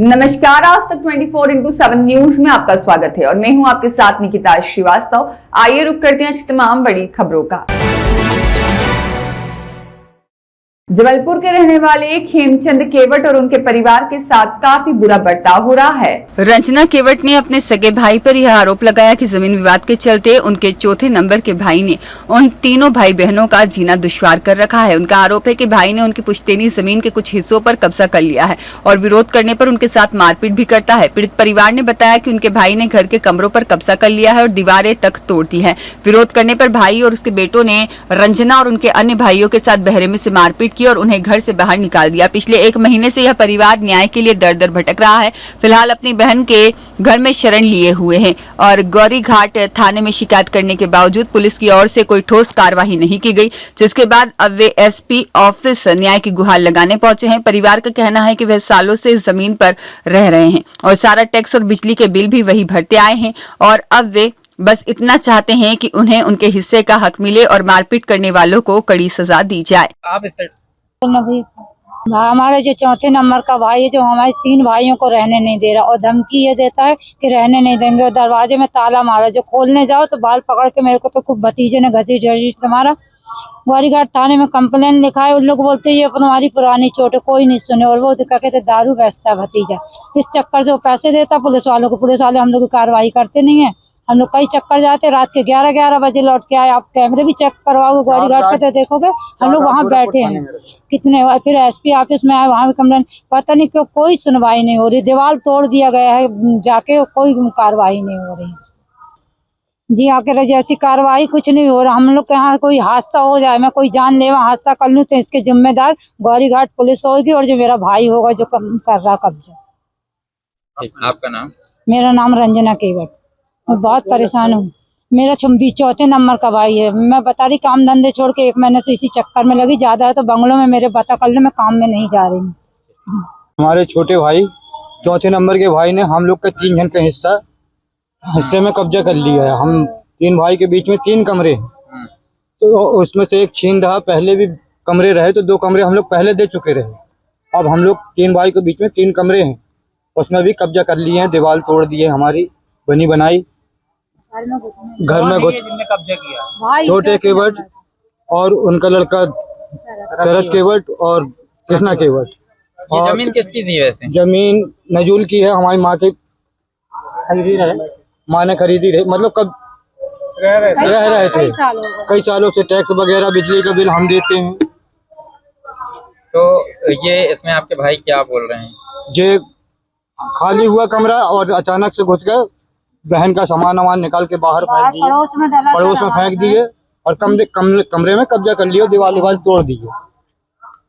नमस्कार, आज तक 24/7 न्यूज में आपका स्वागत है और मैं हूं आपके साथ निकिता श्रीवास्तव। आइए रुक करते हैं आज की तमाम बड़ी खबरों का। जबलपुर के रहने वाले खेमचंद केवट और उनके परिवार के साथ काफी बुरा बर्ताव हो रहा है। रंजना केवट ने अपने सगे भाई पर यह आरोप लगाया कि जमीन विवाद के चलते उनके चौथे नंबर के भाई ने उन तीनों भाई बहनों का जीना दुश्वार कर रखा है। उनका आरोप है कि भाई ने उनकी पुश्तैनी जमीन के कुछ हिस्सों पर कब्जा कर लिया है और विरोध करने पर उनके साथ मारपीट भी करता है। पीड़ित परिवार ने बताया कि उनके भाई ने घर के कमरों पर कब्जा कर लिया है और दीवारें तक तोड़ दी है। विरोध करने पर भाई और उसके बेटों ने रंजना और उनके अन्य भाइयों के साथ बहरे में से मारपीट की और उन्हें घर से बाहर निकाल दिया। पिछले 1 महीने से यह परिवार न्याय के लिए दर दर भटक रहा है। फिलहाल अपनी बहन के घर में शरण लिए हुए हैं और गौरी घाट थाने में शिकायत करने के बावजूद पुलिस की ओर से कोई ठोस कार्रवाई नहीं की गई, जिसके बाद अब वे एसपी ऑफिस न्याय की गुहार लगाने पहुंचे हैं। परिवार का कहना है कि वह सालों से इस जमीन पर रह रहे हैं और सारा टैक्स और बिजली के बिल भी वही भरते आए हैं और अब वे बस इतना चाहते हैं कि उन्हें उनके हिस्से का हक मिले और मारपीट करने वालों को कड़ी सजा दी जाए। आप इस हमारे जो चौथे नंबर का भाई है, जो हमारे 3 भाइयों को रहने नहीं दे रहा और धमकी ये देता है कि रहने नहीं देंगे और दरवाजे में ताला मारा। जो खोलने जाओ तो बाल पकड़ के मेरे को तो खूब भतीजे ने घसीट घसीट मारा। ग्वारीघाट थाने में कंप्लेन लिखा है। उन लोग बोलते हैं ये तुम्हारी पुरानी चोट है, कोई नहीं सुने। और वो क्या कहते दारू बेचता है भतीजा, इस चक्कर से वो पैसे देता पुलिस वालों को। पुलिस वाले हम लोग की कार्रवाई करते नहीं है। हम लोग कई चक्कर जाते, रात के 11-11 बजे लौट के आए। आप कैमरे भी चेक करवाओगे ग्वारीघाट के तो देखोगे हम लोग वहाँ बैठे हैं कितने। फिर एसपी ऑफिस में आए, वहाँ भी कंप्लेन, पता नहीं क्यों कोई सुनवाई नहीं हो रही। दीवार तोड़ दिया गया है जाके, कोई कार्रवाई नहीं हो रही। जी आके जैसी कार्रवाई कुछ नहीं हो रहा। हम लोग के यहाँ कोई हादसा हो जाए, मैं कोई जानलेवा हादसा कर लूँ तो इसके जिम्मेदार ग्वारीघाट पुलिस होगी और जो मेरा भाई होगा जो कर रहा कब्जा। आपका नाम? मेरा नाम रंजना केवट। मैं बहुत परेशान हूँ। मेरा चौथे नंबर का भाई है। मैं बता रही काम धंधे छोड़ के 1 महीने से इसी चक्कर में लगी। ज्यादा है तो बंगलों में मेरे पता कर लो, मैं काम में नहीं जा रही हूँ। हमारे छोटे भाई चौथे नंबर के भाई ने हम लोग का 3 जन का हिस्से में कब्जा कर लिया है। हम 3 भाई के बीच में 3 कमरे हैं, तो उसमें से एक छीन रहा। पहले भी कमरे रहे तो 2 कमरे हम लोग पहले दे चुके रहे। अब हम लोग 3 भाई के बीच में 3 कमरे हैं, उसमें भी कब्जा कर लिए हैं। दीवार तोड़ दी है हमारी बनी बनाई। घर में घुस कब्जा किया छोटे केवट और उनका लड़का शरद केवट और कृष्णा केवट। ये जमीन किसकी थी वैसे? जमीन नजूल की है, हमारी माँ की माँ ने खरीदी रही। मतलब कब रह रहे थे कई सालों से। टैक्स वगैरह बिजली का बिल हम देते हैं। तो ये इसमें आपके भाई क्या बोल रहे हैं? ये खाली हुआ कमरा और अचानक से घुस गए, बहन का सामान निकाल के बाहर फेंक दिए, पड़ोस में फेंक दिए और कमरे में कब्जा कर लिया, दीवार तोड़ दी।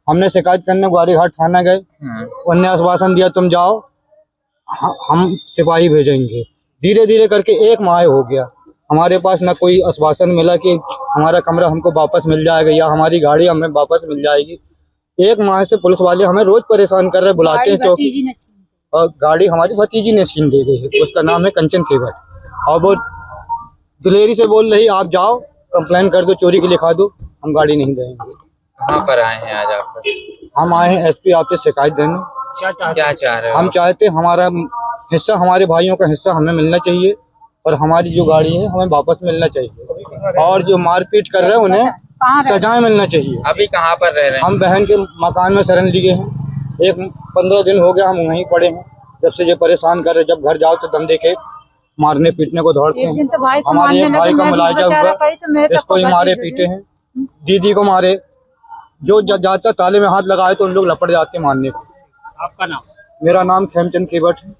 हमने शिकायत करने ग्वारीघाट थाना गए, उन्होंने आश्वासन दिया तुम जाओ हम सिपाही भेजेंगे। धीरे धीरे करके 1 माह हो गया, हमारे पास न कोई आश्वासन मिला कि हमारा कमरा हमको वापस मिल जाएगा या हमारी गाड़ी हमें वापस मिल जाएगी। 1 माह से पुलिस वाले हमें रोज परेशान कर रहे, बुलाते हैं क्योंकि और गाड़ी हमारी भतीजी ने छीन दे गई है। उसका नाम है कंचन केवट और वो दिलेरी से बोल रही आप जाओ कंप्लेन कर दो, चोरी की लिखा दो, हम गाड़ी नहीं देंगे। कहाँ पर आए हैं आज आप? हम आए हैं एसपी ऑफिस शिकायत देने। क्या चाह रहे हो? हम चाहते हमारा हिस्सा, हमारे भाइयों का हिस्सा हमें मिलना चाहिए और हमारी जो गाड़ी है हमें वापस मिलना चाहिए और जो मारपीट कर रहे हैं उन्हें सजाएं मिलना चाहिए। अभी कहाँ पर रह रहे हैं? हम बहन के मकान में शरण लिए हैं। 15 दिन हो गया हम वहीं पड़े हैं, जब से ये परेशान कर रहे। जब घर जाओ तो दम देके मारने पीटने को दौड़ते हैं। हमारे एक भाई का मुलाजा हुआ, इसको ही मारे पीटे हैं। दीदी को मारे, जो जाता ताले में हाथ लगाए तो उन लोग लपट जाते मारने को। आपका नाम? मेरा नाम खेमचंद केवट है।